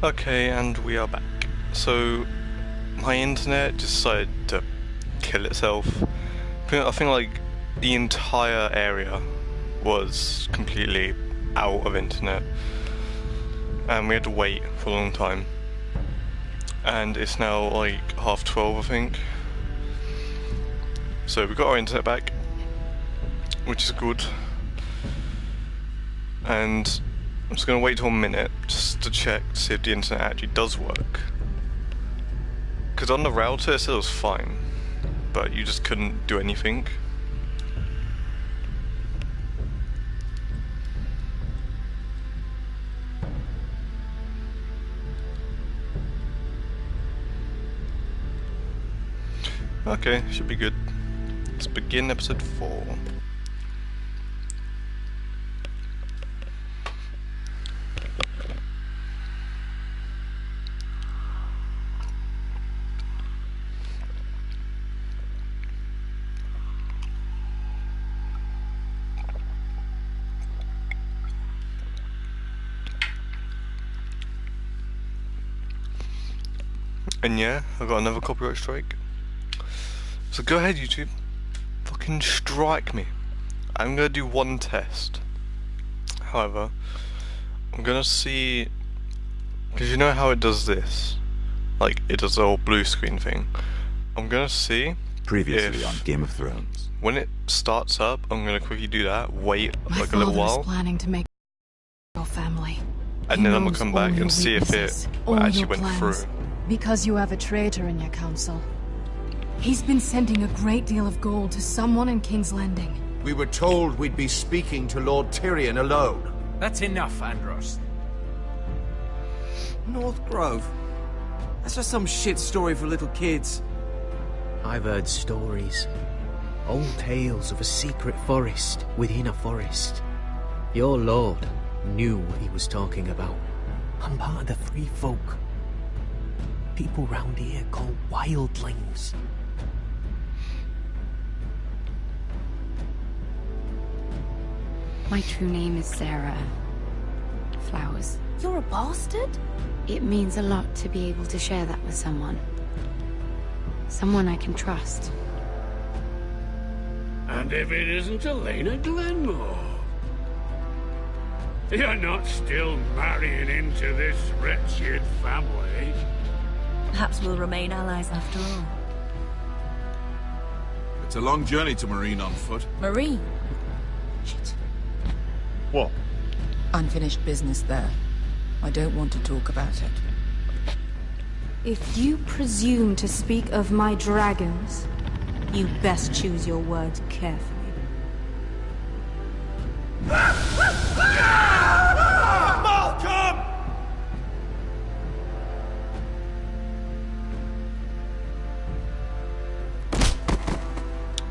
Okay, and we are back. So, my internet decided to kill itself. I think like the entire area was completely out of internet, and we had to wait for a long time. And it's now like 12:30, I think. So we got our internet back, which is good. And I'm just gonna wait till a minute just to check to see if the internet actually does work. Because on the router it said it was fine, but you just couldn't do anything. Okay, should be good. Let's begin episode 4. And yeah, I got another copyright strike. So go ahead, YouTube. Fucking strike me. I'm gonna do one test. However, I'm gonna see, because you know how it does this? Like, it does the whole blue screen thing. I'm gonna see Previously if, on Game of Thrones. when it starts up, I'm gonna quickly do that, wait My like a little father is while, planning to make your family. and He then I'm gonna knows come all back your and see if it weaknesses, all actually your went plans. through. Because you have a traitor in your council. He's been sending a great deal of gold to someone in King's Landing. We were told we'd be speaking to Lord Tyrion alone. That's enough, Andros. North Grove? That's just some shit story for little kids. I've heard stories. Old tales of a secret forest within a forest. Your lord knew what he was talking about. I'm part of the Free Folk. People round here called wildlings. My true name is Sarah Flowers. You're a bastard? It means a lot to be able to share that with someone. Someone I can trust. And if it isn't Elena Glenmore? You're not still marrying into this wretched family? Perhaps we'll remain allies after all. It's a long journey to Marine on foot. Marine? Shit. What? Unfinished business there. I don't want to talk about it. If you presume to speak of my dragons, you best choose your words carefully. Malcolm!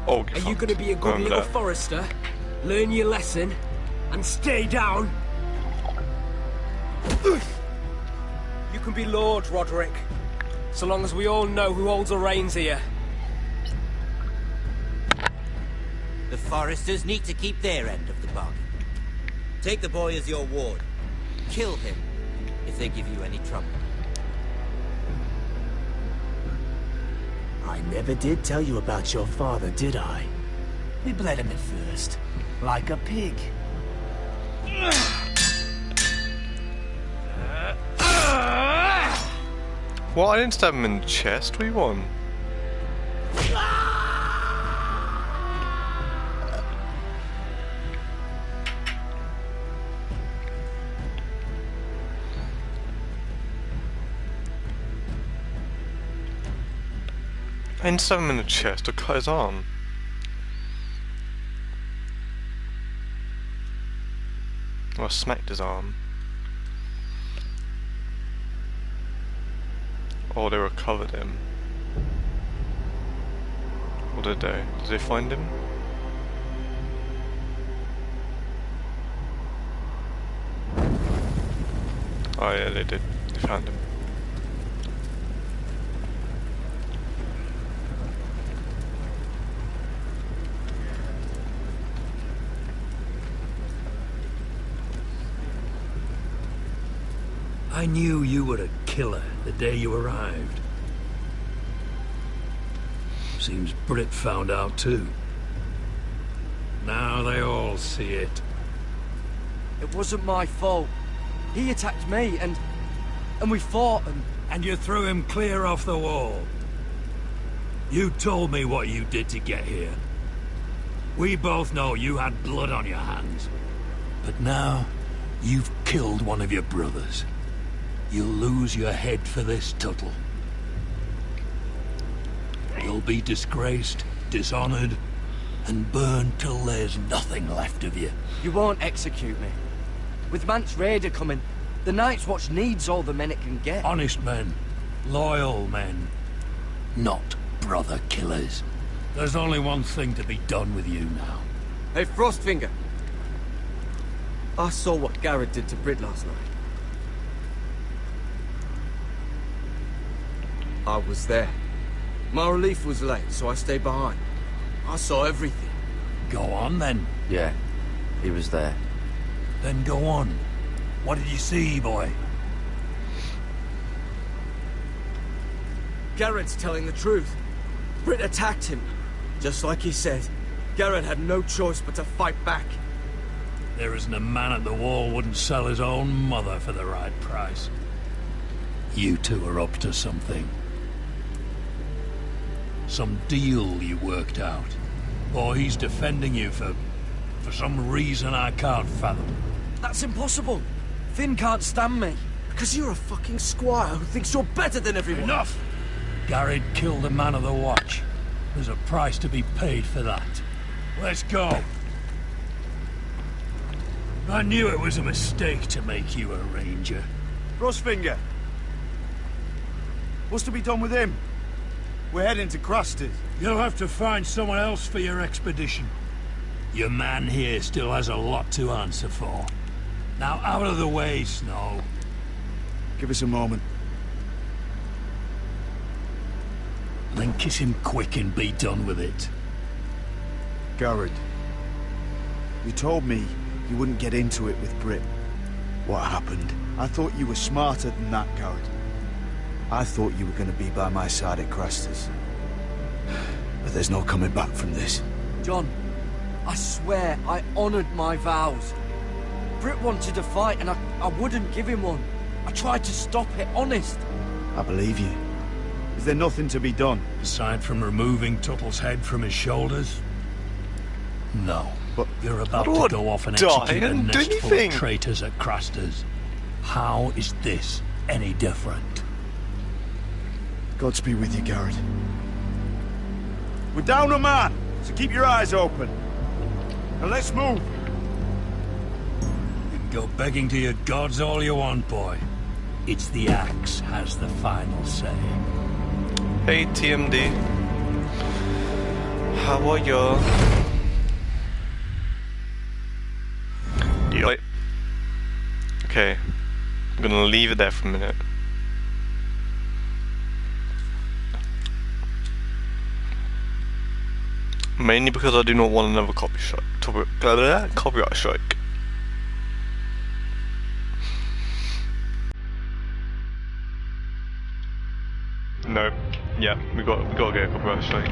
Oh, Are you gonna be a good Remember little that. forester? Learn your lesson and stay down? You can be Lord, Roderick. So long as we all know who holds the reins here. The Foresters need to keep their end of the bargain. Take the boy as your ward. Kill him if they give you any trouble. I never did tell you about your father, did I? We bled him at first, like a pig. What? I didn't stab him in the chest. What do you want? I didn't stab him in the chest. I cut his arm. Well, I smacked his arm. Or they recovered him. What did they? Did they find him? Oh yeah, they did. They found him. I knew you were a killer the day you arrived. Seems Britt found out too. Now they all see it. It wasn't my fault. He attacked me, and we fought, and you threw him clear off the wall. You told me what you did to get here. We both know you had blood on your hands. But now, you've killed one of your brothers. You'll lose your head for this, Tuttle. You'll be disgraced, dishonored, and burned till there's nothing left of you. You won't execute me. With Mance Rayder coming, the Night's Watch needs all the men it can get. Honest men. Loyal men. Not brother killers. There's only one thing to be done with you now. Hey, Frostfinger. I saw what Garrett did to Britt last night. I was there. My relief was late, so I stayed behind. I saw everything. Go on, then. Yeah, he was there. Then go on. What did you see, boy? Garrett's telling the truth. Britt attacked him. Just like he said. Garrett had no choice but to fight back. There isn't a man at the wall wouldn't sell his own mother for the right price. You two are up to something. Some deal you worked out. Or he's defending you for some reason I can't fathom. That's impossible. Finn can't stand me. Because you're a fucking squire who thinks you're better than everyone. Enough! Garrett killed a man of the Watch. There's a price to be paid for that. Let's go. I knew it was a mistake to make you a ranger. Frostfinger. What's to be done with him? We're heading to Crusters. You'll have to find someone else for your expedition. Your man here still has a lot to answer for. Now out of the way, Snow. Give us a moment. Then kiss him quick and be done with it. Garrett, you told me you wouldn't get into it with Britt. What happened? I thought you were smarter than that, Garrett. I thought you were going to be by my side at Crusters. But there's no coming back from this. John, I swear I honored my vows. Britt wanted to fight and I wouldn't give him one. I tried to stop it, honest. I believe you. Is there nothing to be done? Aside from removing Tuttle's head from his shoulders? No. But you're about to go off and execute a nest full of traitors at Crusters. How is this any different? Godspeed with you, Garrett. We're down a man, so keep your eyes open. Now let's move. You can go begging to your gods all you want, boy. It's the axe has the final say. Hey TMD. How are you? Wait. Okay. I'm gonna leave it there for a minute. Mainly because I do not want another copyright strike. No. Yeah, we gotta get a copyright strike.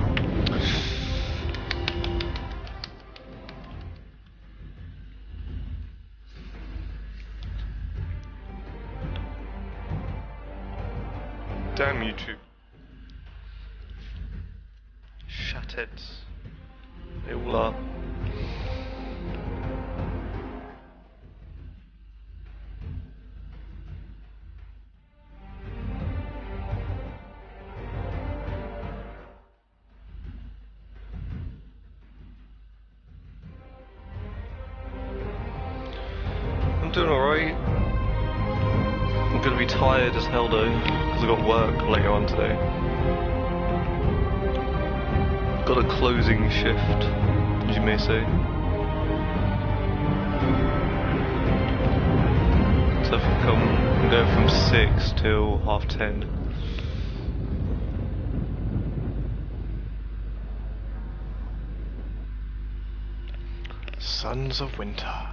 Damn YouTube. Shatheads. They all are. I'm doing alright. I'm gonna be tired as hell though, because I got work later on today. Got a closing shift, as you may say. So I'm going from 6 till 10:30. Sons of Winter.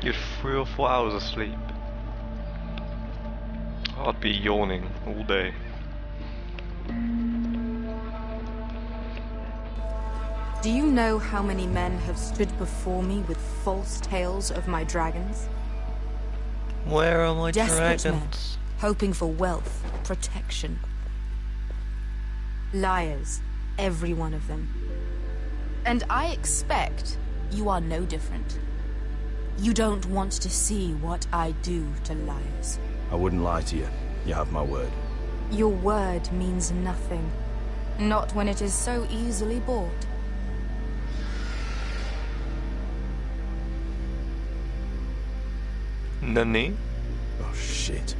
You'd 3 or 4 hours of sleep. I'd be yawning all day. Do you know how many men have stood before me with false tales of my dragons? Where are my Desperate dragons? men, hoping for wealth, protection. Liars, every one of them. And I expect you are no different. You don't want to see what I do to liars. I wouldn't lie to you. You have my word. Your word means nothing. Not when it is so easily bought. Nani? Oh, shit.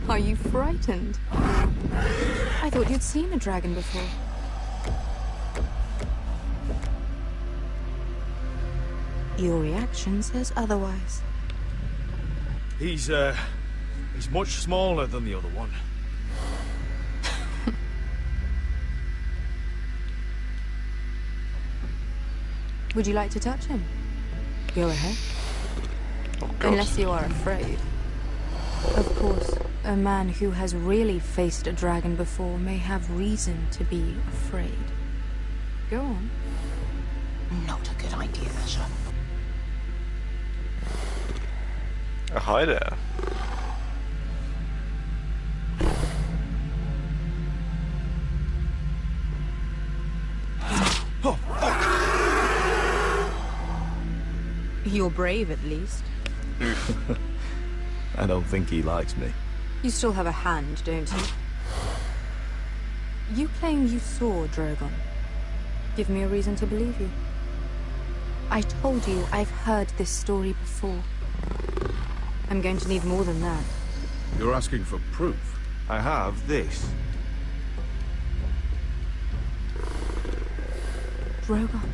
Are you frightened? I thought you'd seen a dragon before. Your reaction says otherwise. He's much smaller than the other one. Would you like to touch him? Go ahead. Oh, God. Unless you are afraid. Of course, a man who has really faced a dragon before may have reason to be afraid. Go on. Not a good idea, Asher. Hi there. Oh, fuck! You're brave, at least. I don't think he likes me. You still have a hand, don't you? You claim you saw Drogon. Give me a reason to believe you. I told you I've heard this story before. I'm going to need more than that. You're asking for proof? I have this. Drogon,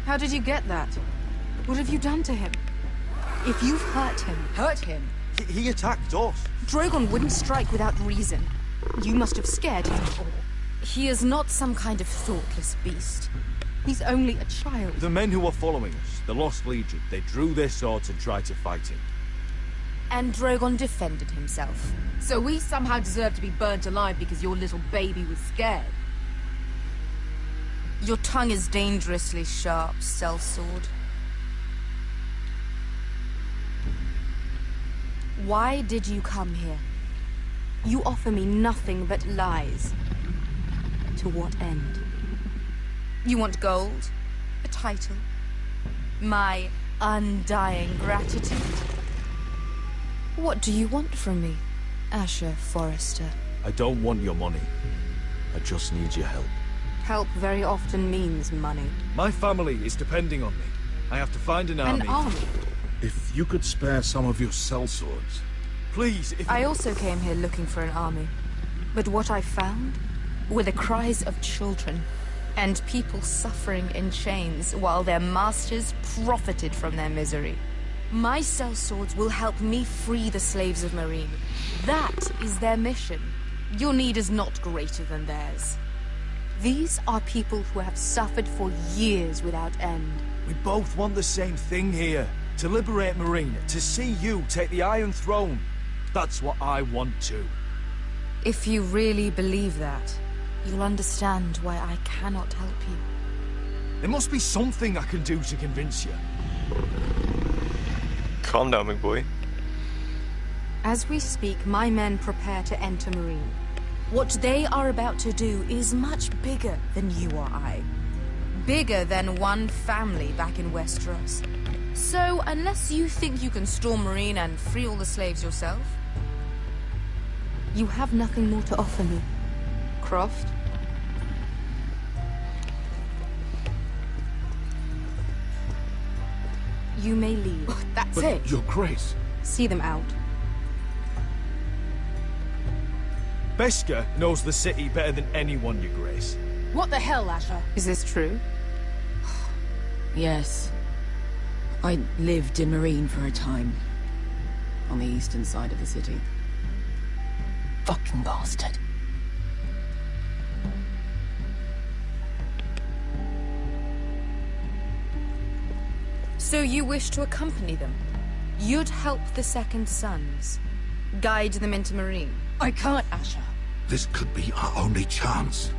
how did you get that? What have you done to him? If you've hurt him... Hurt him? He attacked us. Drogon wouldn't strike without reason. You must have scared him. He is not some kind of thoughtless beast. He's only a child. The men who were following us, the Lost Legion, they drew their swords and tried to fight him. And Drogon defended himself. So we somehow deserve to be burnt alive because your little baby was scared? Your tongue is dangerously sharp, sellsword. Why did you come here? You offer me nothing but lies. To what end? You want gold? A title? My undying gratitude? What do you want from me, Asher Forrester? I don't want your money. I just need your help. Help very often means money. My family is depending on me. I have to find an army. An army? If you could spare some of your sellswords. Please, if... I also came here looking for an army. But what I found were the cries of children and people suffering in chains while their masters profited from their misery. My sellswords will help me free the slaves of Meereen. That is their mission. Your need is not greater than theirs. These are people who have suffered for years without end. We both want the same thing here. To liberate Meereen, to see you take the Iron Throne. That's what I want too. If you really believe that, you'll understand why I cannot help you. There must be something I can do to convince you. Calm down, big boy. As we speak, my men prepare to enter Meereen. What they are about to do is much bigger than you or I. Bigger than one family back in Westeros. So, unless you think you can storm Meereen and free all the slaves yourself, you have nothing more to offer me, Croft. You may leave. That's But it. Your Grace. See them out. Beskha knows the city better than anyone, Your Grace. What the hell, Asher? Is this true? Yes. I lived in Meereen for a time. On the eastern side of the city. Fucking bastard. So you wish to accompany them? You'd help the Second Sons? Guide them into Meereen? I can't, Asher. This could be our only chance.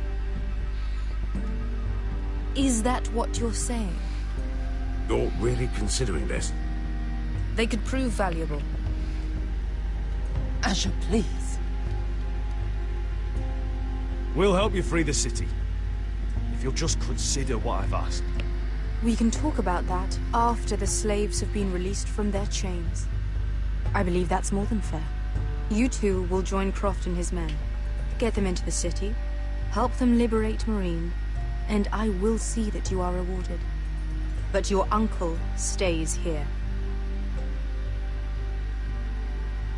Is that what you're saying? You're really considering this? They could prove valuable. Asher, please. We'll help you free the city. If you'll just consider what I've asked. We can talk about that after the slaves have been released from their chains. I believe that's more than fair. You two will join Croft and his men. Get them into the city, help them liberate Meereen, and I will see that you are rewarded. But your uncle stays here.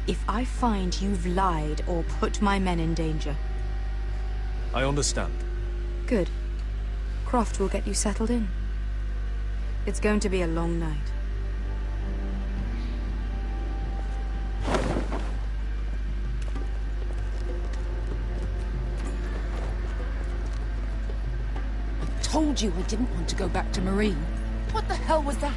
If I find you've lied or put my men in danger... I understand. Good. Croft will get you settled in. It's going to be a long night. I told you I didn't want to go back to Meereen. What the hell was that?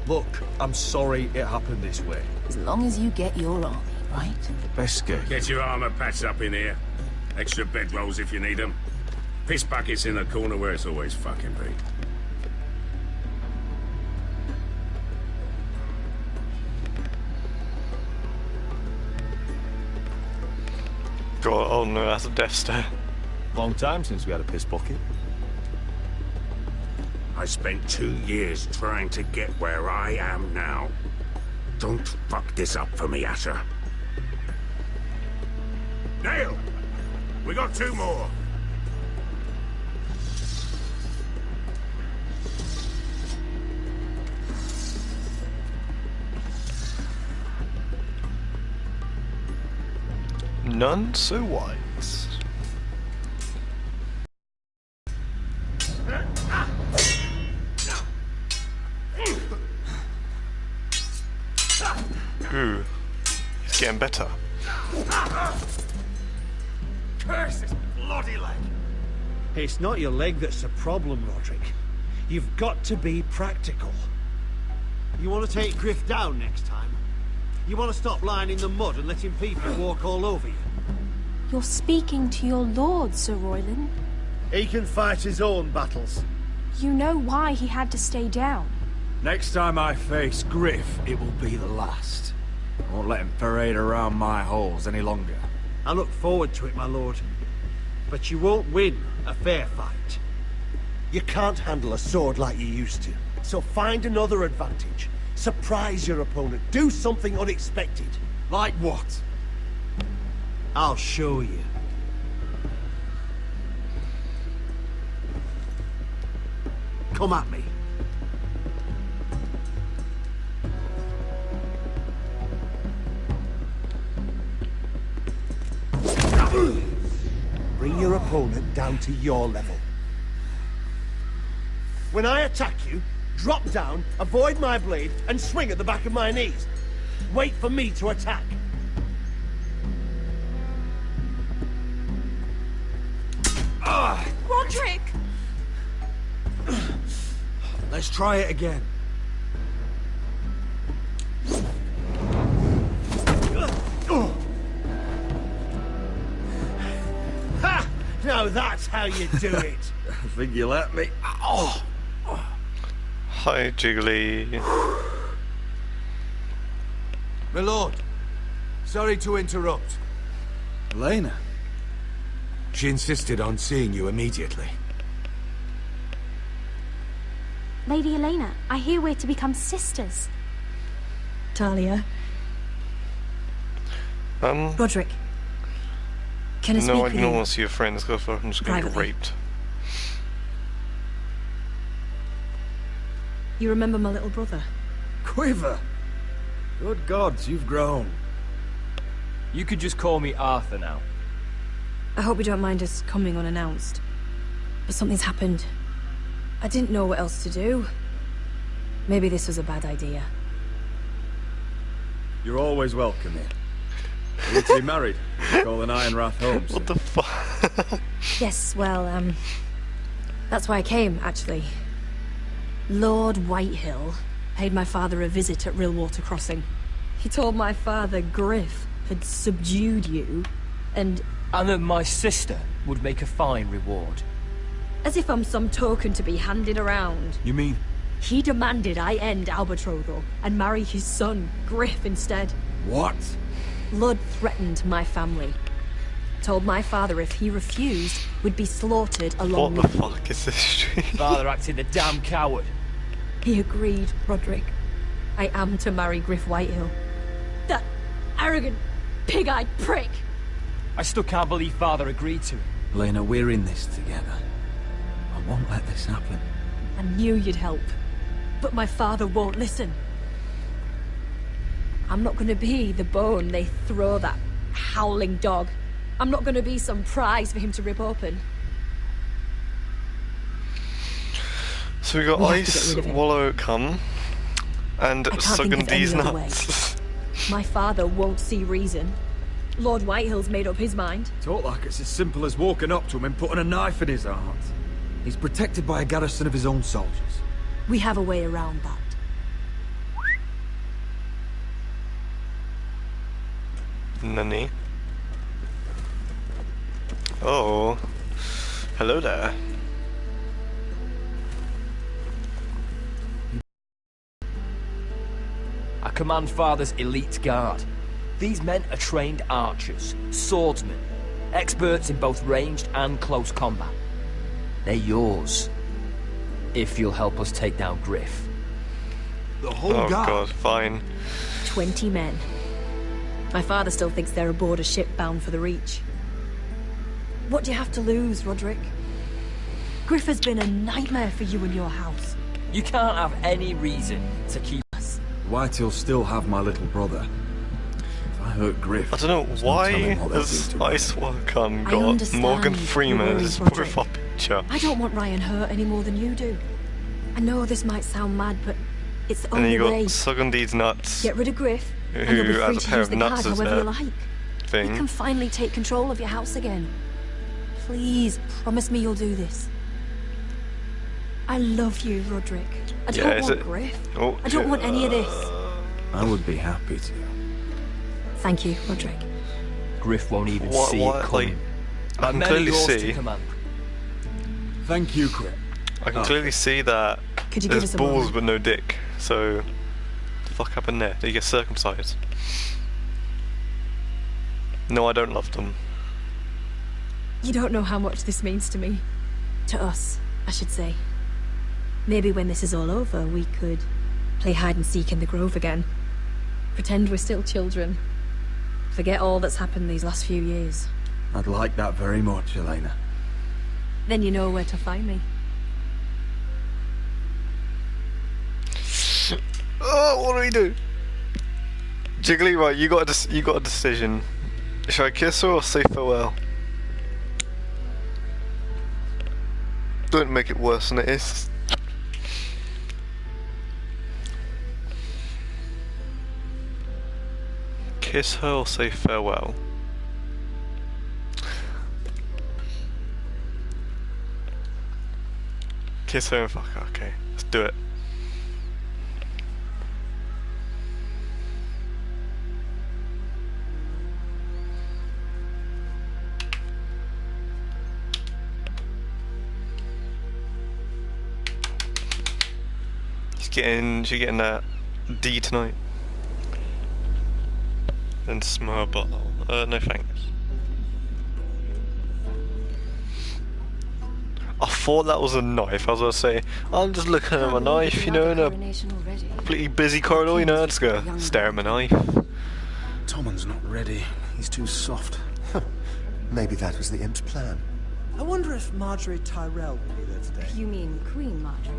Look, I'm sorry it happened this way. As long as you get your army, right? Beskar. Get your armor patched up in here. Extra bedrolls if you need them. Piss buckets in the corner where it's always fucking been. God, oh no, that's a death stare. Long time since we had a piss bucket. I spent 2 years trying to get where I am now. Don't fuck this up for me, Asher. Nail! We got 2 more. None so wise. Ooh, he's getting better. Curse this bloody leg! It's not your leg that's the problem, Roderick. You've got to be practical. You want to take Griff down next time? You want to stop lying in the mud and letting people walk all over you? You're speaking to your lord, Sir Royland. He can fight his own battles. You know why he had to stay down. Next time I face Griff, it will be the last. I won't let him parade around my halls any longer. I look forward to it, my lord. But you won't win a fair fight. You can't handle a sword like you used to. So find another advantage. Surprise your opponent. Do something unexpected. Like what? I'll show you. Come at me. Bring your opponent down to your level. When I attack you, drop down, avoid my blade, and swing at the back of my knees. Wait for me to attack. Roderick! Let's try it again. Ha! Now that's how you do it. I think you let me. Oh! Hi, Jiggly. My lord, sorry to interrupt. Elena. She insisted on seeing you immediately. Lady Elena, I hear we're to become sisters. Talia. Roderick. Can I speak No, I with don't you? want to see your friends because I'm just going to get Privately. raped. You remember my little brother? Quiver! Good gods, you've grown. You could just call me Arthur now. I hope you don't mind us coming unannounced. But something's happened. I didn't know what else to do. Maybe this was a bad idea. You're always welcome here. Are you to be married? Call an Ironrath Holmes. What the fuck? Yes, well, That's why I came, actually. Lord Whitehill paid my father a visit at Rillwater Crossing. He told my father Griff had subdued you, and that my sister would make a fine reward. as if I'm some token to be handed around. You mean? He demanded I end our betrothal and marry his son, Griff, instead. What? Lud threatened my family. Told my father if he refused, we'd be slaughtered along with him. What the fuck is this shit? Father acted a damn coward. He agreed, Roderick. I am to marry Griff Whitehill. That arrogant, pig-eyed prick! I still can't believe Father agreed to it. Lena, we're in this together. I won't let this happen. I knew you'd help, but my father won't listen. I'm not gonna be the bone they throw that howling dog. I'm not gonna be some prize for him to rip open. So we got Ice Wallow Come and Sugundee's Nuts. My father won't see reason. Lord Whitehill's made up his mind. Talk like it's as simple as walking up to him and putting a knife in his heart. He's protected by a garrison of his own soldiers. We have a way around that. Nani? Oh. Hello there. I command Father's elite guard. These men are trained archers, swordsmen, experts in both ranged and close combat. They're yours, if you'll help us take down Griff. The whole guard? Oh god, fine. 20 men. My father still thinks they're aboard a ship bound for the Reach. What do you have to lose, Roderick? Griff has been a nightmare for you and your house. You can't have any reason to keep us. Whitehill'll still have my little brother. If I hurt Griff, I don't know why has Ice Wallow Come got Morgan Freeman as his profile picture. I don't want Ryan hurt any more than you do. I know this might sound mad, but it's the and only then you way. got Sugundee's Nuts. Get rid of Griff, who and you'll be free has a to pair use of the nuts guard as however their you like. thing. You can finally take control of your house again. Please, promise me you'll do this. I love you, Roderick. I don't want Griff. Oh, I don't want any of this. I would be happy to. Thank you, Roderick. Griff won't even see it coming. I can clearly see. Thank you, Griff. I can clearly see that Could you give there's us a balls moment? but no dick. So, what the fuck happened there? Did he get circumcised? No, I don't love them. You don't know how much this means to me. To us, I should say. Maybe when this is all over, we could play hide and seek in the grove again. Pretend we're still children. Forget all that's happened these last few years. I'd like that very much, Elena. Then you know where to find me. Oh, what do we do? Jiggly, right, you got a decision. Should I kiss her or say farewell? Don't make it worse than it is. Kiss her or say farewell? Kiss her and fuck her, okay. Let's do it. She's getting that D tonight. Then smell a bottle. No thanks. I thought that was a knife. I was gonna say, I'm just looking at my knife, you know, in a completely busy corridor, you know, just go stare at my knife. Tommen's not ready. He's too soft. Maybe that was the imp's plan. I wonder if Marjorie Tyrell will be there today. You mean Queen Marjorie?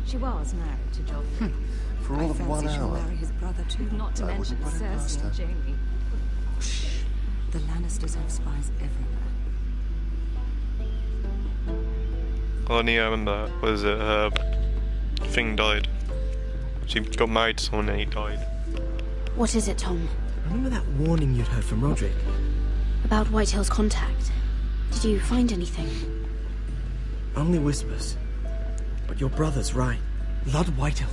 She was married to Joffrey. For all of 1 she'll hour. marry his brother too, not to mention Cersei and Jaime. Shh. The Lannisters have spies everywhere. Only I remember, was it her thing died? She got married to someone and he died. What is it, Tom? Remember that warning you'd heard from Roderick? About Whitehill's contact. Did you find anything? Only whispers. But your brother's right. Lord Whitehill.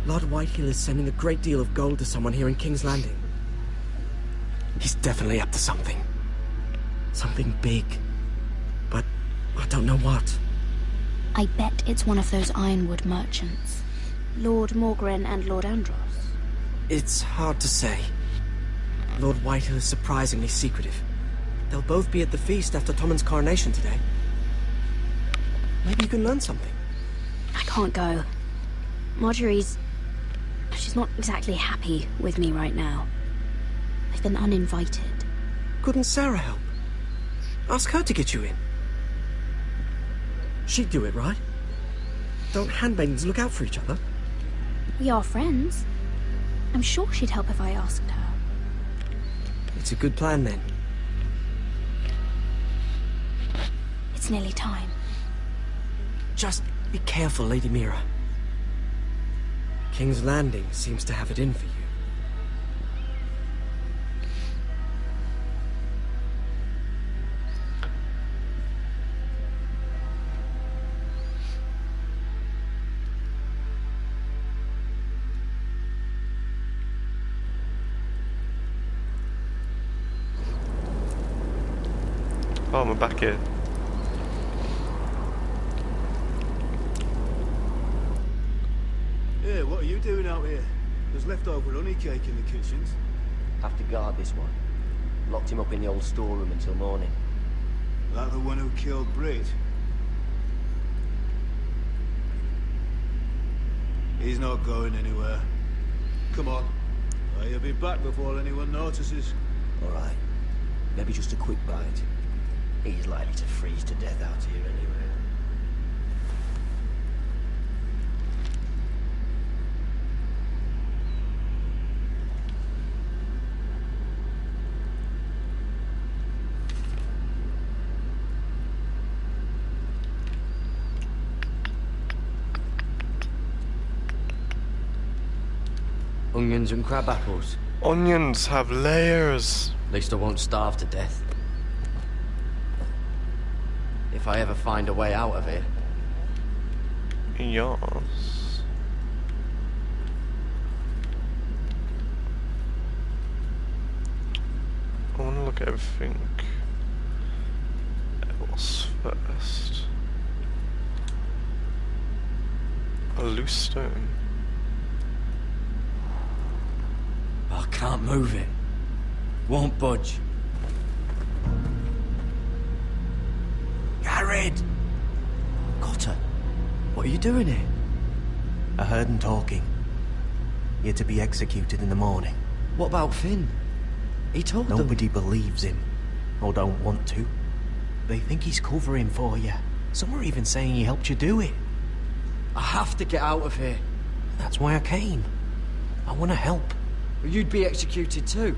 Lord Whitehill is sending a great deal of gold to someone here in King's Landing. He's definitely up to something. Something big. But I don't know what. I bet it's one of those ironwood merchants. Lord Morgren and Lord Andros. It's hard to say. Lord Whitehill is surprisingly secretive. They'll both be at the feast after Tommen's coronation today. Maybe you can learn something. I can't go. Marjorie's... she's not exactly happy with me right now. I've been uninvited. Couldn't Sarah help? Ask her to get you in. She'd do it, right? Don't handmaidens look out for each other? We are friends. I'm sure she'd help if I asked her. It's a good plan, then. It's nearly time. Just be careful, Lady Mira. King's Landing seems to have it in for you. Oh, we're back here. Yeah, what are you doing out here? There's leftover honey cake in the kitchens. Have to guard this one. Locked him up in the old storeroom until morning. That the one who killed Brit? He's not going anywhere. Come on. He'll be back before anyone notices. All right. Maybe just a quick bite. He's likely to freeze to death out here anyway. Onions and crab apples. Onions have layers. At least I won't starve to death. If I ever find a way out of here. Yes. I want to look at everything else first. A loose stone. I can't move it. Won't budge. Garrett! Cotter, what are you doing here? I heard him talking. You're to be executed in the morning. What about Finn? He told them... Nobody believes him, or don't want to. They think he's covering for you. Some are even saying he helped you do it. I have to get out of here. That's why I came. I want to help. You'd be executed too.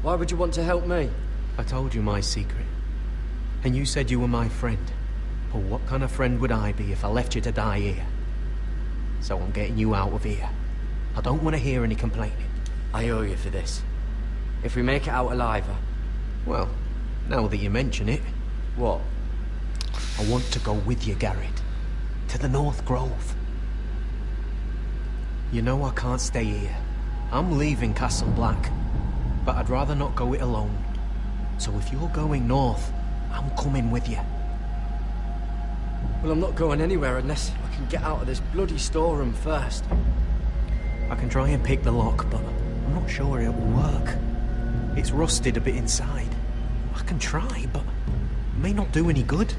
Why would you want to help me? I told you my secret. And you said you were my friend. But what kind of friend would I be if I left you to die here? So I'm getting you out of here. I don't want to hear any complaining. I owe you for this. If we make it out alive... Well, now that you mention it... What? I want to go with you, Garrett. To the North Grove. You know I can't stay here. I'm leaving Castle Black. But I'd rather not go it alone. So if you're going north, I'm coming with you. Well, I'm not going anywhere unless I can get out of this bloody storeroom first. I can try and pick the lock, but I'm not sure it will work. It's rusted a bit inside. I can try, but it may not do any good.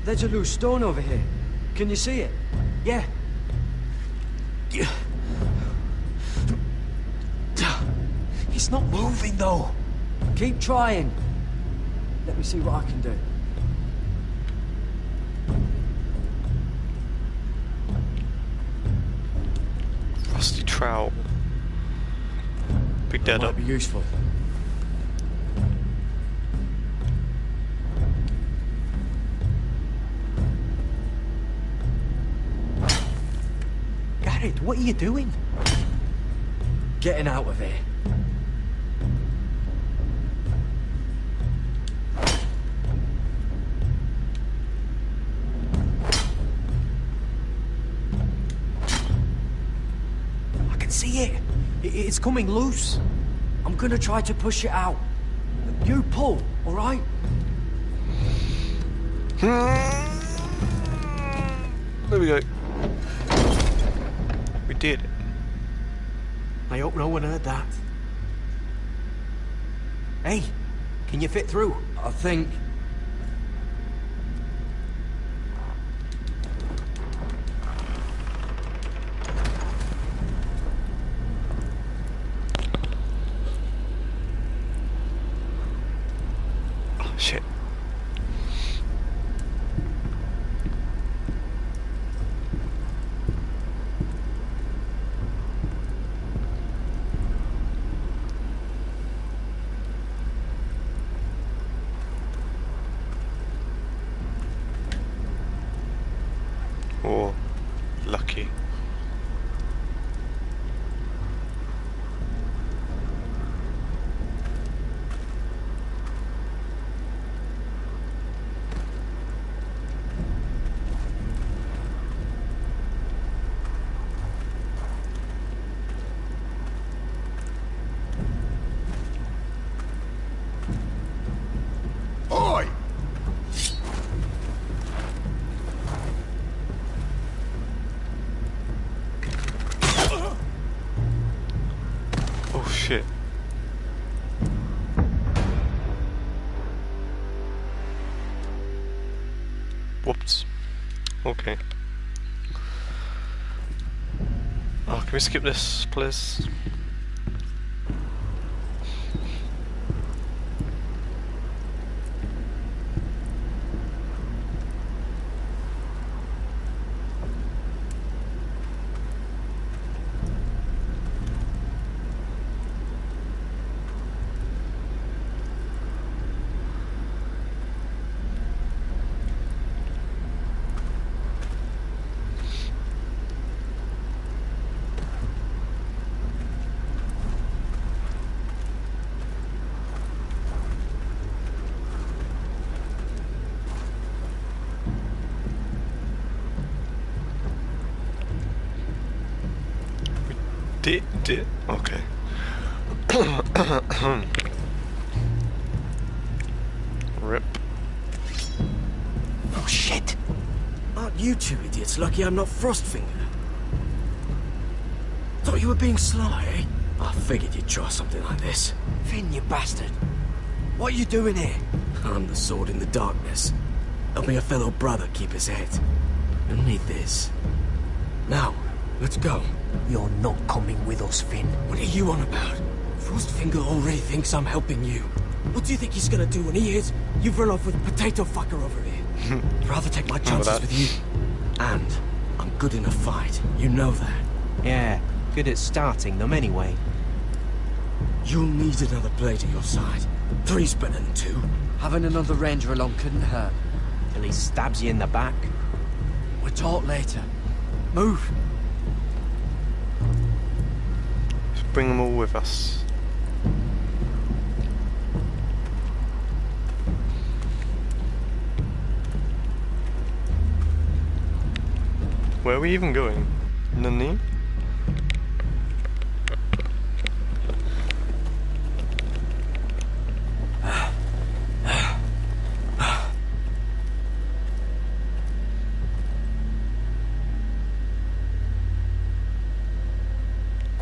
There's a loose stone over here. Can you see it? Yeah. It's not moving, though. Keep trying. Let me see what I can do. Rusty trowel. Pick that up. Might be useful. Garrett, what are you doing? Getting out of here. see it? It's coming loose. I'm gonna try to push it out. You pull, alright? There we go. We did it. I hope no one heard that. Hey, can you fit through? I think... Oh, shit. Oh, lucky. Oi! Oh shit. Whoops. Okay. Oh, can we skip this, please? Did okay. Rip. Oh shit! Aren't you two idiots lucky I'm not Frostfinger? Thought you were being sly, eh? I figured you'd try something like this. Finn, you bastard. What are you doing here? I'm the sword in the darkness, helping a fellow brother keep his head. You'll need this. Now, let's go. You're not coming with us, Finn. What are you on about? Frostfinger already thinks I'm helping you. What do you think he's gonna do when he hears you've run off with Potato Fucker over here? I'd rather take my chances with you. And I'm good in a fight. You know that. Yeah, good at starting them anyway. You'll need another blade at your side. 3's better than 2. Having another ranger along couldn't hurt. Till he stabs you in the back. We'll talk later. Move. Let's bring them all with us. Where are we even going? Nani?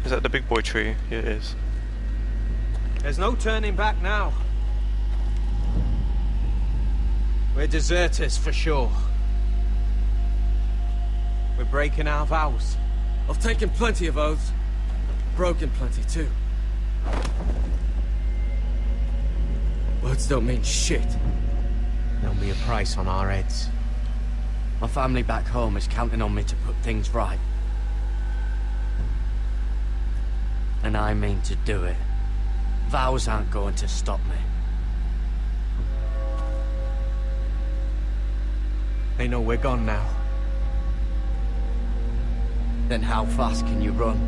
Is that the big boy tree? Yeah, it is. There's no turning back now. We're deserters for sure. We're breaking our vows. I've taken plenty of oaths. Broken plenty too. Words don't mean shit. There'll be a price on our heads. My family back home is counting on me to put things right. And I mean to do it. Vows aren't going to stop me. They know we're gone now. Then how fast can you run?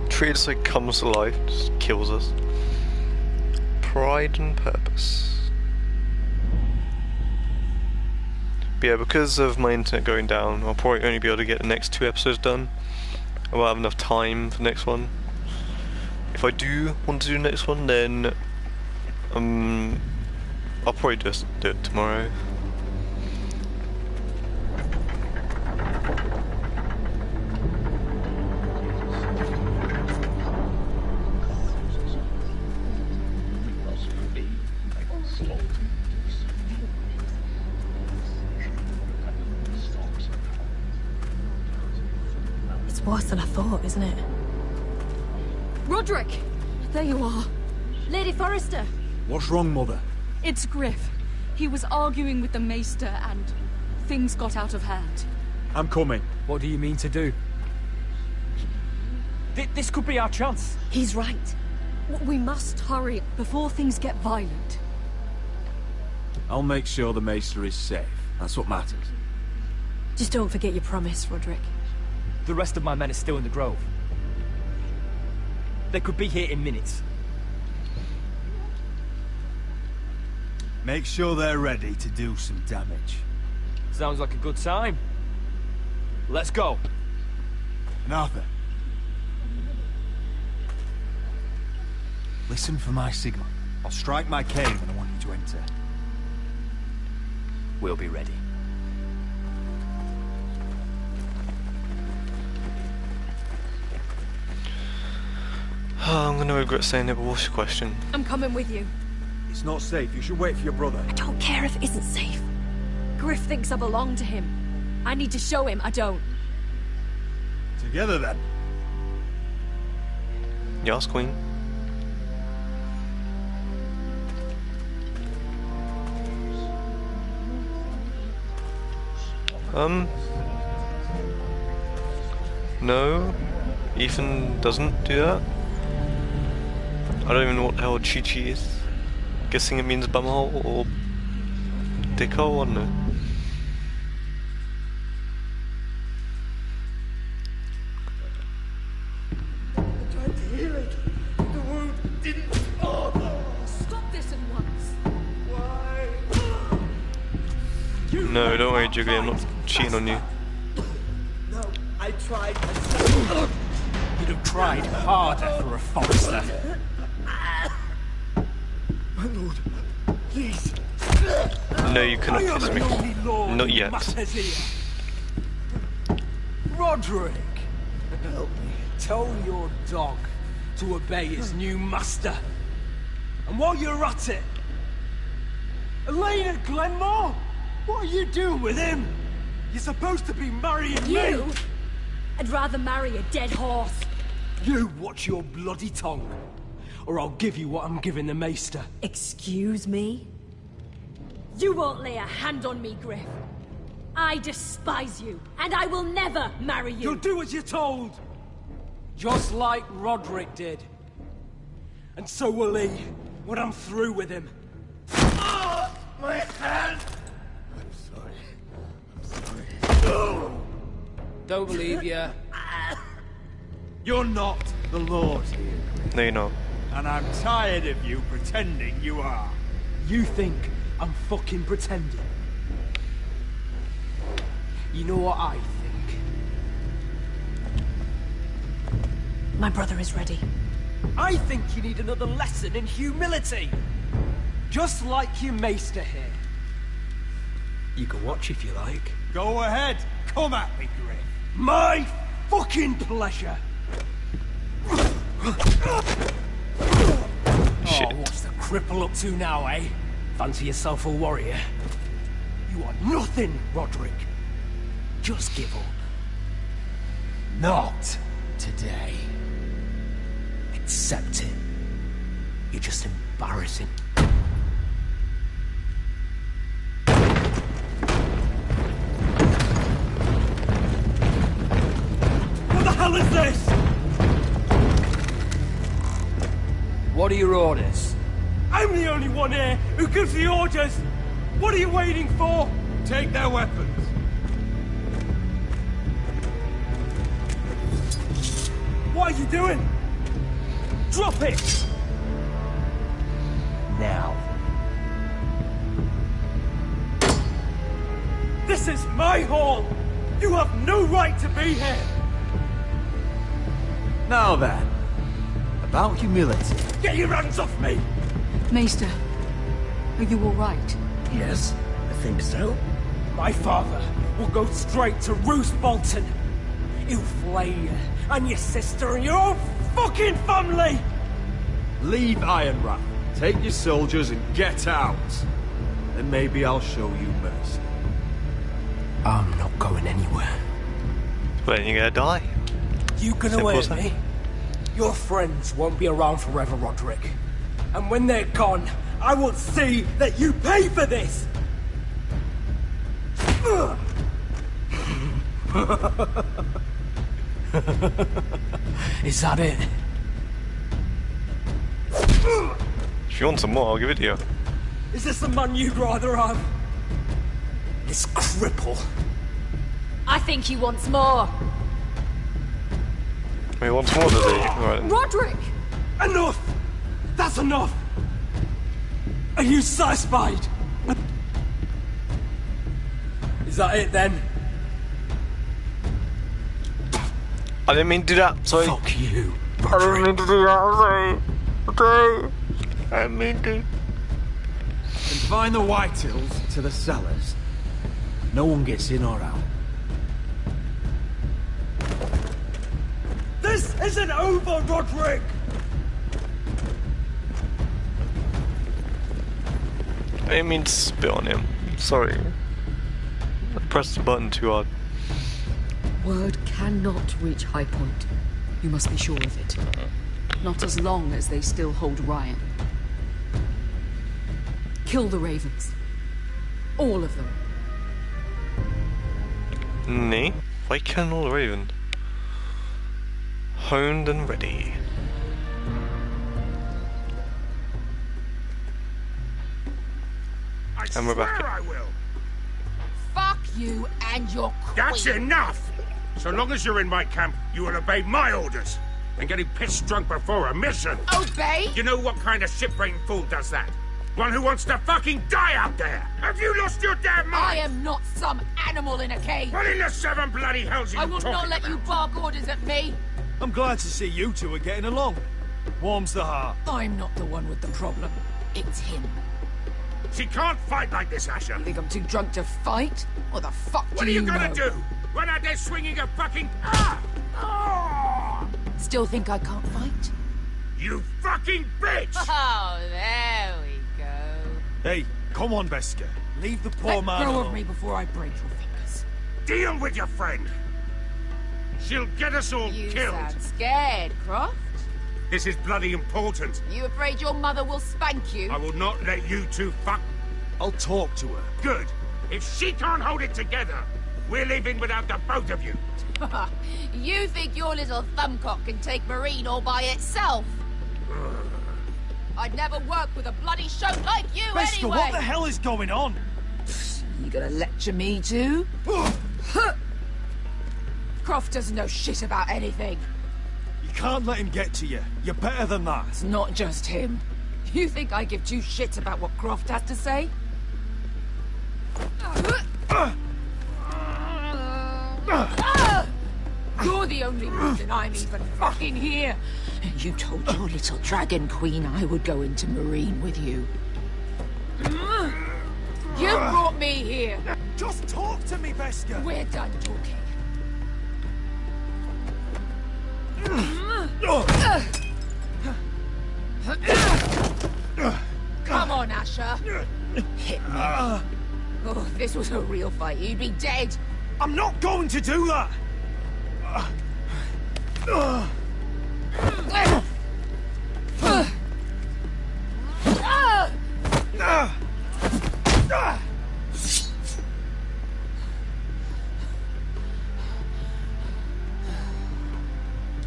Tree just like comes to life, just kills us. Pride and purpose. But yeah, because of my internet going down, I'll probably only be able to get the next 2 episodes done. I won't have enough time for the next one. If I do want to do the next one, then I'll probably just do it tomorrow. It's worse than I thought, isn't it? Roderick! There you are. Lady Forrester. What's wrong, Mother? It's Griff. He was arguing with the Maester and things got out of hand. I'm coming. What do you mean to do? This could be our chance. He's right. We must hurry before things get violent. I'll make sure the Maester is safe. That's what matters. Just don't forget your promise, Roderick. The rest of my men are still in the grove. They could be here in minutes. Make sure they're ready to do some damage. Sounds like a good time. Let's go. And Arthur, listen for my signal. I'll strike my cane when I want you to enter. We'll be ready. Oh, I'm gonna regret saying it, but what's your question? I'm coming with you. It's not safe. You should wait for your brother. I don't care if it isn't safe. Griff thinks I belong to him. I need to show him I don't. Together, then. Yes, Queen. No. Ethan doesn't do that. I don't even know what the hell Chi-Chi is. Guessing it means bumhole or dickhole, I don't know. I tried to heal it. The wound didn't. Oh, stop this at once. Why? No, don't worry, Jiggly, I'm not cheating on you. No, I tried. You'd have tried harder for a Forrester. My lord, please. No, you cannot kiss me. Not yet. Roderick! Help me. Tell your dog to obey his new master. And while you're at it... Elena Glenmore! What are you doing with him? You're supposed to be marrying You? me! I'd rather marry a dead horse. You watch your bloody tongue, or I'll give you what I'm giving the Maester. Excuse me? You won't lay a hand on me, Griff. I despise you, and I will never marry you. You'll do as you're told! Just like Roderick did. And so will he, when I'm through with him. Oh, my hand! I'm sorry. Don't believe you. You're not the Lord here. No, you're not. And I'm tired of you pretending you are. You think I'm fucking pretending? You know what I think? My brother is ready. I think you need another lesson in humility. Just like your Maester here. You can watch if you like. Go ahead. Come at me, Griff. My fucking pleasure. Shit. Oh, what's the cripple up to now, eh? Fancy yourself a warrior? You are nothing, Roderick. Just give up. Not today. Accept it. You're just embarrassing. What the hell is this? What are your orders? I'm the only one here who gives the orders! What are you waiting for? Take their weapons. What are you doing? Drop it! Now. This is my hall! You have no right to be here! Now then, about humility. Get your hands off me! Maester, are you all right? Yes, I think so. My father will go straight to Roose Bolton. He'll flay you, and your sister, and your whole fucking family! Leave Ironrath. Take your soldiers and get out. Then maybe I'll show you mercy. I'm not going anywhere. When you're gonna die. You can away me. Your friends won't be around forever, Roderick. And when they're gone, I will see that you pay for this! Is that it? If you want some more, I'll give it to you. Is this the man you'd rather have? This cripple. I think he wants more. He wants more, does he? Right. Roderick! Enough! That's enough! Are you satisfied? Is that it then? I didn't mean to do that, sorry. Fuck you, Roderick. I didn't mean to do that, sorry. Okay. I didn't mean to. Confine the Whitehills to the cellars. No one gets in or out. This isn't over, Roderick! I didn't mean to spit on him. Sorry. I pressed the button too hard. Word cannot reach High Point. You must be sure of it. Not as long as they still hold Ryan. Kill the Ravens. All of them. Nee, why killing all the Ravens? Honed and ready. And we're back. I will. Fuck you and your queen. That's enough! So long as you're in my camp, you will obey my orders. And getting pissed drunk before a mission. Obey? You know what kind of ship-brained fool does that? One who wants to fucking die out there! Have you lost your damn mind? I am not some animal in a cage. What in the seven bloody hells are you I will not let you bark orders at me. I'm glad to see you two are getting along. Warms the heart. I'm not the one with the problem. It's him. She can't fight like this, Asher. You think I'm too drunk to fight? What the fuck What do are you know? gonna do? Run out there swinging a fucking... Still think I can't fight? You fucking bitch! Oh, there we go. Hey, come on, Beskar. Leave the poor man Let go alone. of me before I break your fingers. Deal with your friend. She'll get us all You killed. sound scared, Croft. This is bloody important. You afraid your mother will spank you? I will not let you two fuck. I'll talk to her. Good. If she can't hold it together, we're leaving without the both of you. You think your little thumbcock can take Marine all by itself? I'd never work with a bloody shote like you Beskar, anyway! what the hell is going on? You gonna lecture me too? Croft doesn't know shit about anything. You can't let him get to you. You're better than that. It's not just him. You think I give two shits about what Croft has to say? You're the only reason I'm even fucking here. You told your little dragon queen I would go into Marine with you. You brought me here. Just talk to me, Beskar. We're done talking. Come on, Asher. Hit me. Oh, if this was a real fight, you'd be dead. I'm not going to do that.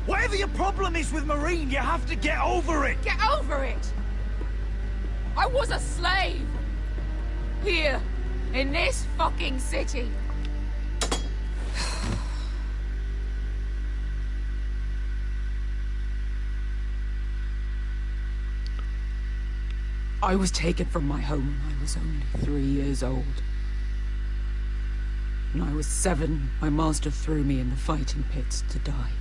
Whatever your problem is with Marine, you have to get over it. Get over it. I was a slave. Here, in this fucking city. I was taken from my home when I was only 3 years old. When I was 7, my master threw me in the fighting pits to die.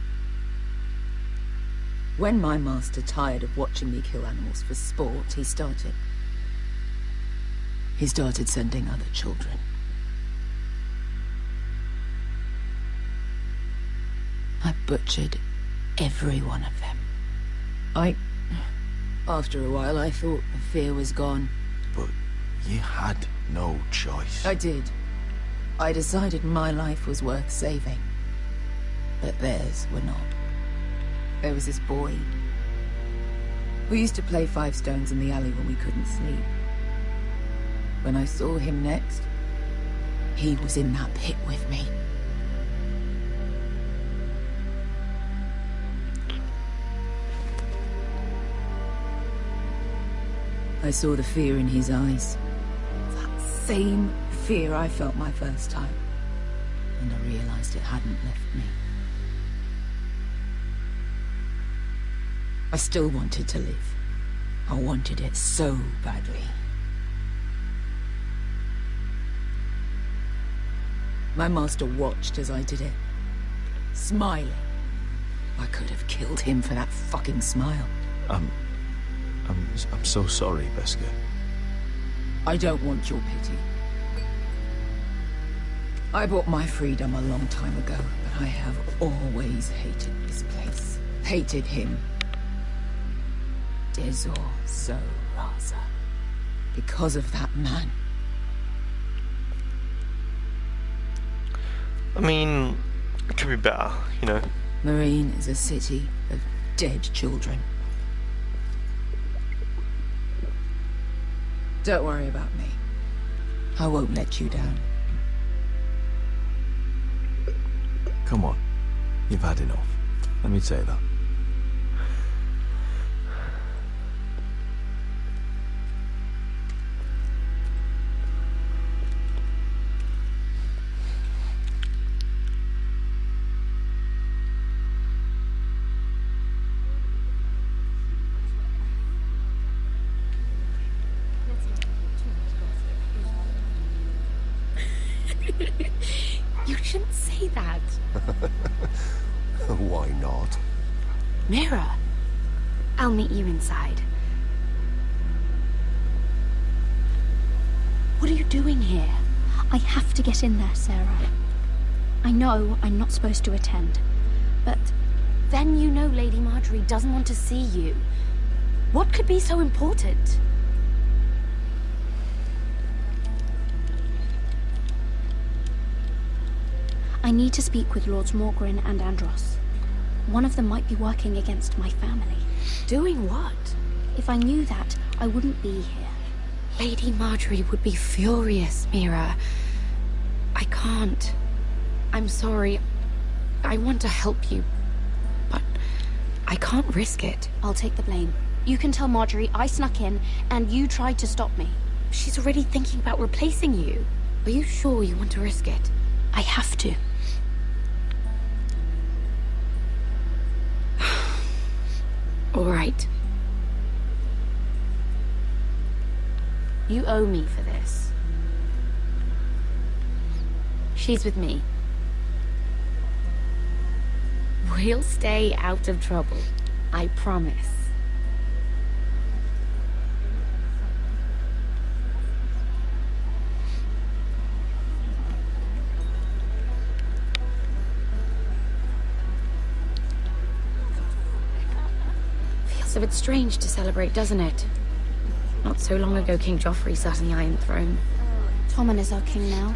When my master tired of watching me kill animals for sport, he started sending other children. I butchered every one of them. After a while, I thought the fear was gone. But you had no choice. I did. I decided my life was worth saving. But theirs were not. There was this boy. We used to play 5 stones in the alley when we couldn't sleep. When I saw him next, he was in that pit with me. I saw the fear in his eyes. That same fear I felt my first time. And I realized it hadn't left me. I still wanted to live. I wanted it so badly. My master watched as I did it, smiling. I could have killed him for that fucking smile. I'm so sorry, Beskha. I don't want your pity. I bought my freedom a long time ago, but I have always hated this place. Hated him. Dezor Zo Raza. Because of that man. I mean, it could be better, you know. Marine is a city of dead children. Don't worry about me. I won't let you down. Come on. You've had enough. Let me say that. You shouldn't say that. Why not? Mira, I'll meet you inside. What are you doing here? I have to get in there, Sarah. I know I'm not supposed to attend, but... Then you know Lady Marjorie doesn't want to see you. What could be so important? I need to speak with Lords Morgren and Andros. One of them might be working against my family. Doing what? If I knew that, I wouldn't be here. Lady Marjorie would be furious, Mira. I can't. I'm sorry. I want to help you, but I can't risk it. I'll take the blame. You can tell Marjorie I snuck in, and you tried to stop me. She's already thinking about replacing you. Are you sure you want to risk it? I have to. All right. You owe me for this. She's with me. We'll stay out of trouble. I promise. Feels a bit strange to celebrate, doesn't it? Not so long ago, King Joffrey sat on the Iron Throne. Tommen is our king now.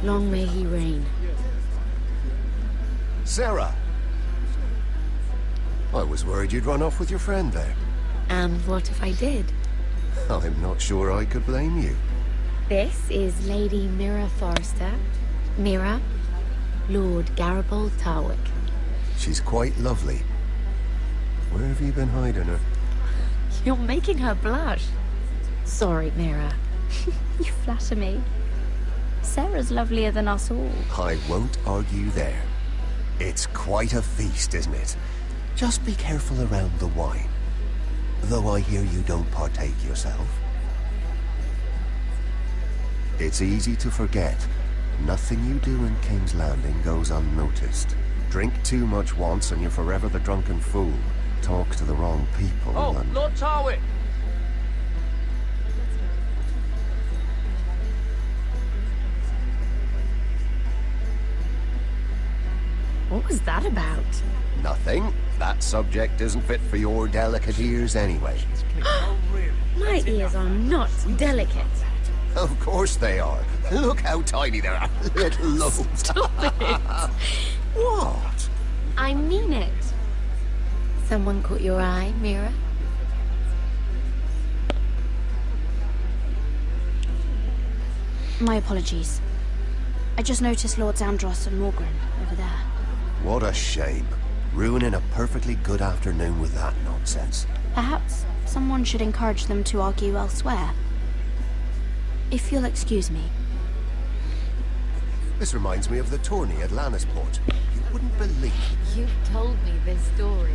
Long may he reign. Sarah! I was worried you'd run off with your friend there. And what if I did? I'm not sure I could blame you. This is Lady Mira Forrester. Mira, Lord Garibald Tarwick. She's quite lovely. Where have you been hiding her? You're making her blush. Sorry, Mira. You flatter me. Sarah's lovelier than us all. I won't argue there. It's quite a feast, isn't it? Just be careful around the wine. Though I hear you don't partake yourself. It's easy to forget, Nothing you do in King's Landing goes unnoticed. Drink too much once and you're forever the drunken fool. Talk to the wrong people Oh, and... Lord Tarwick! What was that about? Nothing. That subject isn't fit for your delicate ears anyway. My ears are not delicate. Of course they are. Look how tiny they are. Little lobes. Stop it. What? I mean it. Someone caught your eye, Mira? My apologies. I just noticed Lords Andros and Morgren over there. What a shame. Ruining a perfectly good afternoon with that nonsense. Perhaps someone should encourage them to argue elsewhere. If you'll excuse me. This reminds me of the tourney at Lannisport. You wouldn't believe it. You've told me this story.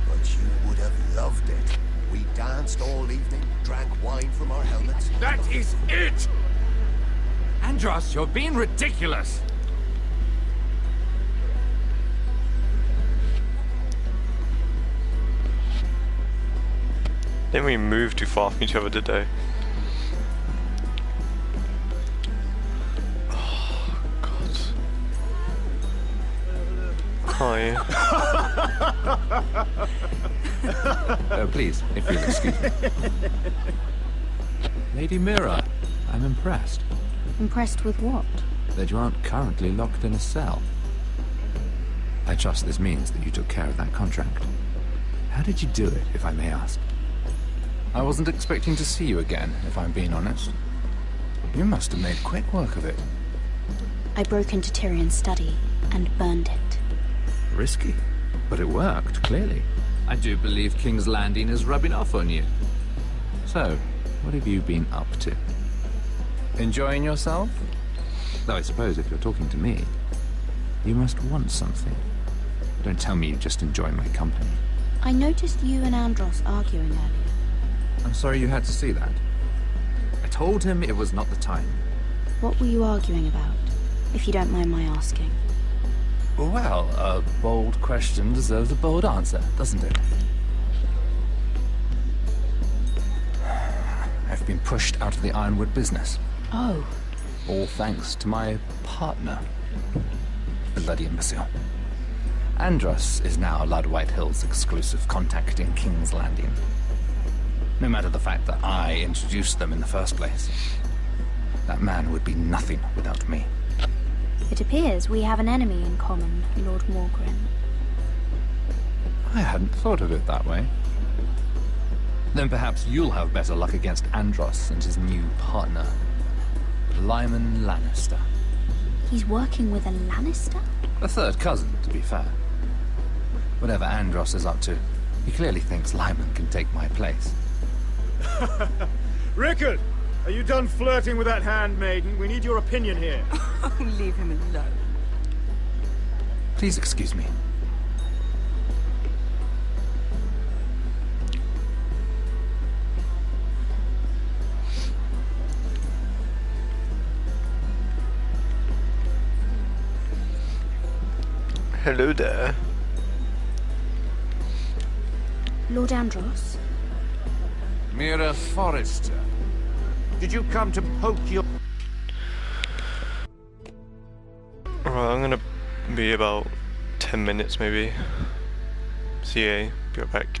But you would have loved it. We danced all evening, drank wine from our helmets. That is it! Andros, you're being ridiculous! Didn't we move too far from each other, did they? Oh, God. Hi. Oh, please, if you'll excuse me. Lady Mira, I'm impressed. Impressed with what? That you aren't currently locked in a cell. I trust this means that you took care of that contract. How did you do it, if I may ask? I wasn't expecting to see you again, if I'm being honest. You must have made quick work of it. I broke into Tyrion's study and burned it. Risky, but it worked, clearly. I do believe King's Landing is rubbing off on you. So, what have you been up to? Enjoying yourself? Though I suppose if you're talking to me, you must want something. Don't tell me you just enjoy my company. I noticed you and Andros arguing earlier. I'm sorry you had to see that. I told him it was not the time. What were you arguing about, if you don't mind my asking? Well, a bold question deserves a bold answer, doesn't it? I've been pushed out of the Ironwood business. Oh. All thanks to my partner. Bloody imbecile. Andros is now Lord Whitehill's exclusive contact in King's Landing. No matter the fact that I introduced them in the first place. That man would be nothing without me. It appears we have an enemy in common, Lord Morgren. I hadn't thought of it that way. Then perhaps you'll have better luck against Andros and his new partner, Lyman Lannister. He's working with a Lannister? A third cousin, to be fair. Whatever Andros is up to, he clearly thinks Lyman can take my place. Rickard! Are you done flirting with that handmaiden? We need your opinion here. Leave him alone. Please excuse me. Hello there. Lord Andros? Mira Forrester. Did you come to poke your... Alright, I'm gonna be about 10 minutes maybe. CA, be right back.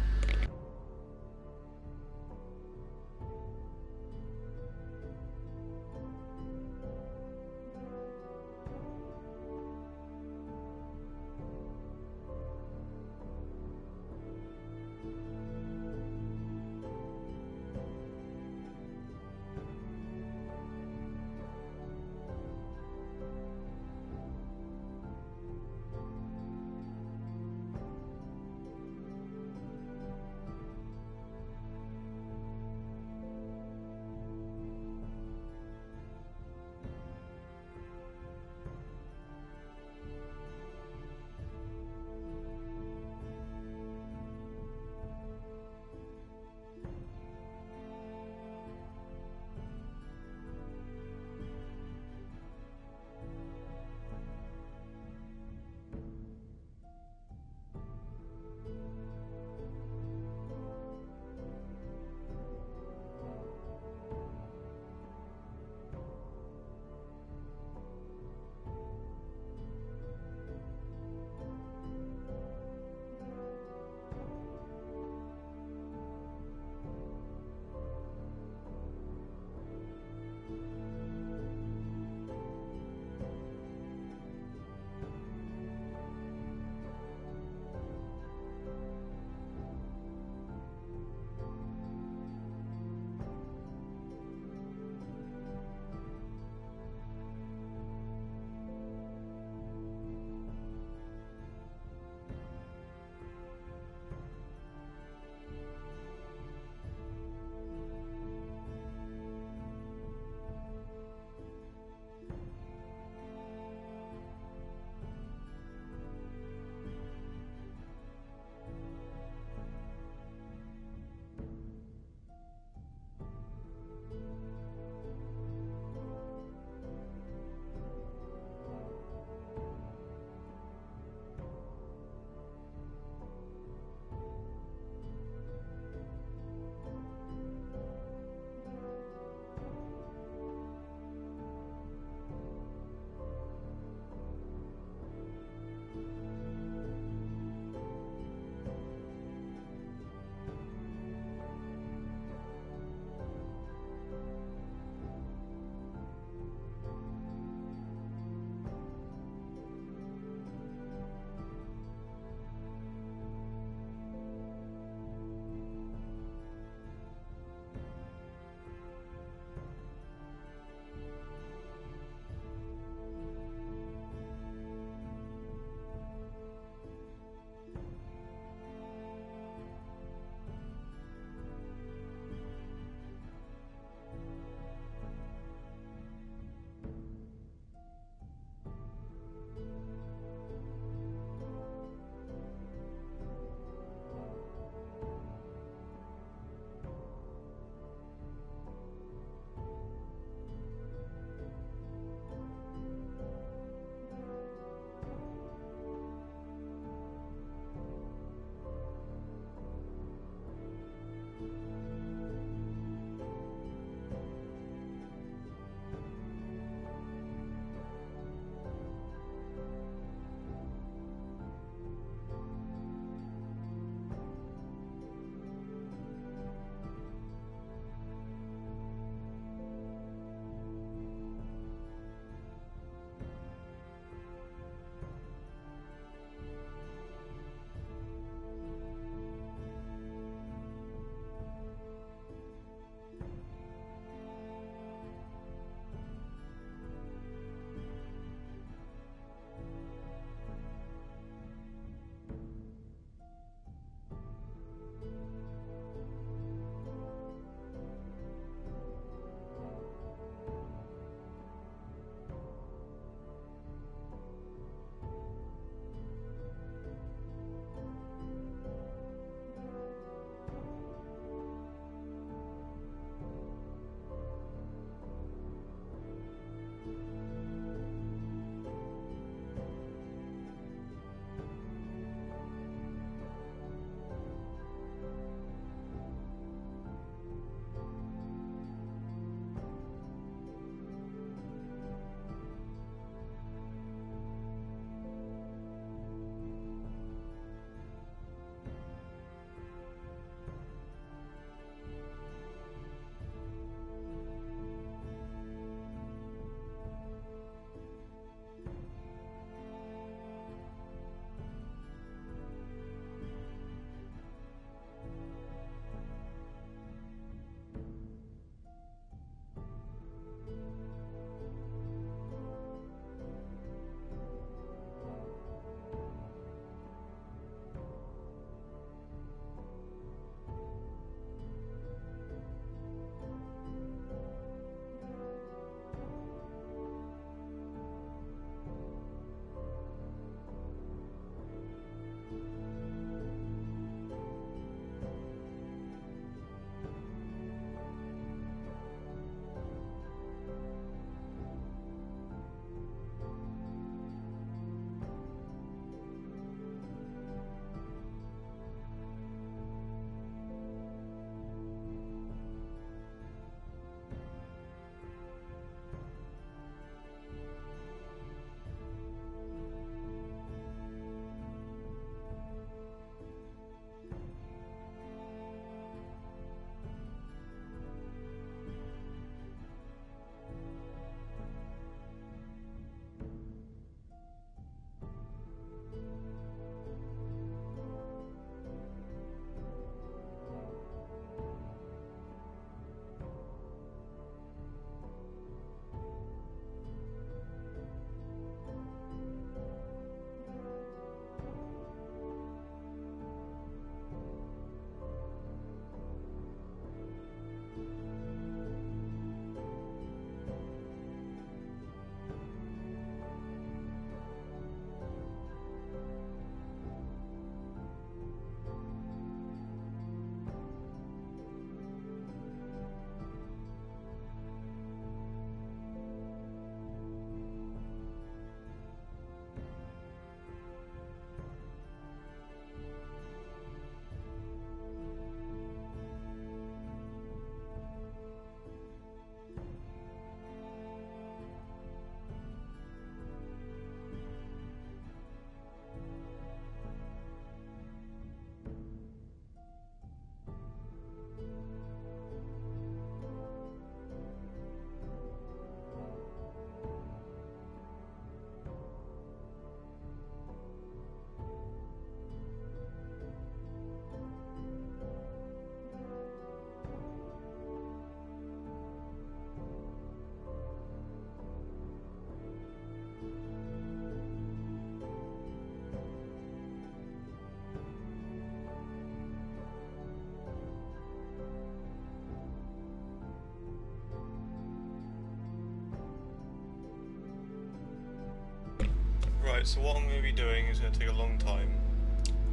Right, so what I'm going to be doing is going to take a long time,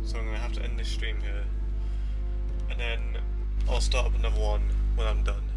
so I'm going to have to end this stream here, and then I'll start up another one when I'm done.